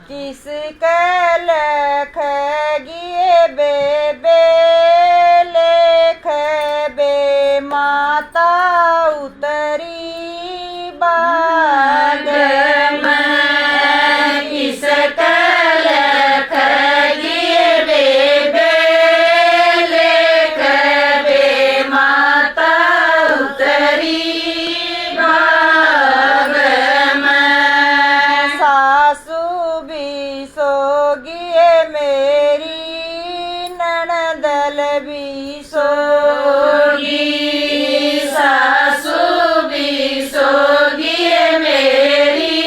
किसके लेख गिए बेबे लेख बे माता उतरी बाग में किसके लेख गिए बेबे लेख बे माता उतरी बाग में सासू भी सोगिए मेरी ननदल भी सोगी सासू भी सोगिए मेरी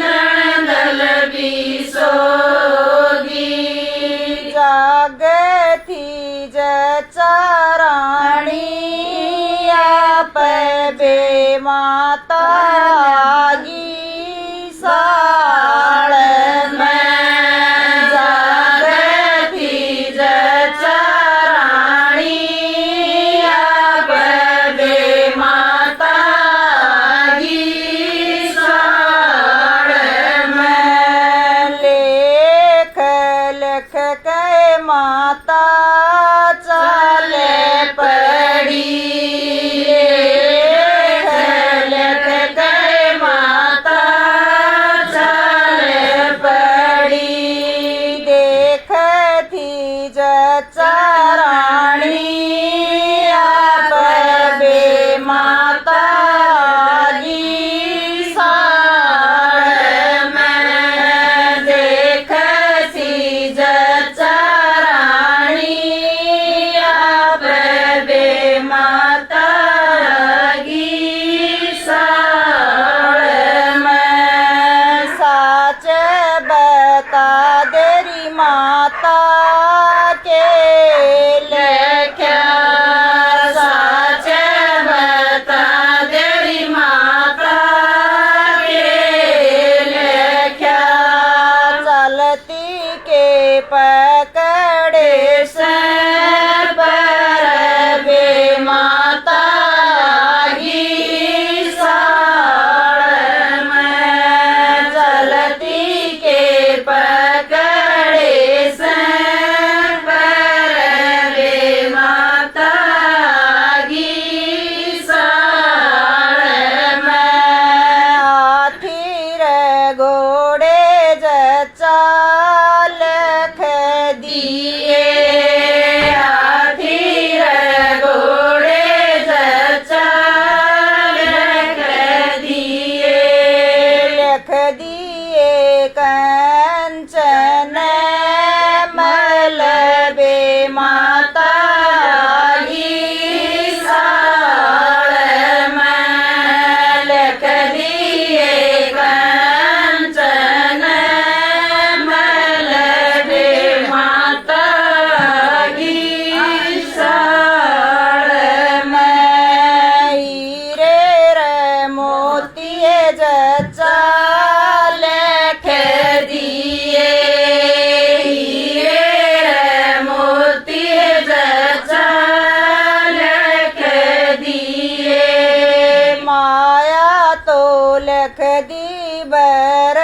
ननदल भी सोगी जागती जचाराणी आप बे माता आगी साड़ में जागती जचाराणी आप बे माता आगी साड़ में लेख लेख के माता चाले पड़ी लेख लेख के माता चाले पड़ी देखती जचाराणी आप बे माता आगी साड़ में देखती जचाराणी आप बे माता आगी साड़ में साच बता देरी माता के लेख्या साच बता देरी माता के लेख्या चलती के पकड़े से पर बे माता आगी साड़ में चलती के पकड़े से पर बे माता आगी साड़ में हाथी रे घोड़े जचा लेख दिए हाथी रे घोड़े जचा लेख दिए लेख दिए कंचन मल बे माता आगी साड़ में लेख दिए कंचन मल बे माता आगी साड़ में हीरे रे मोतिये जचा लेख दिए हीरे रे मोतिये जचा लेख दिए माया तो लेख दी बर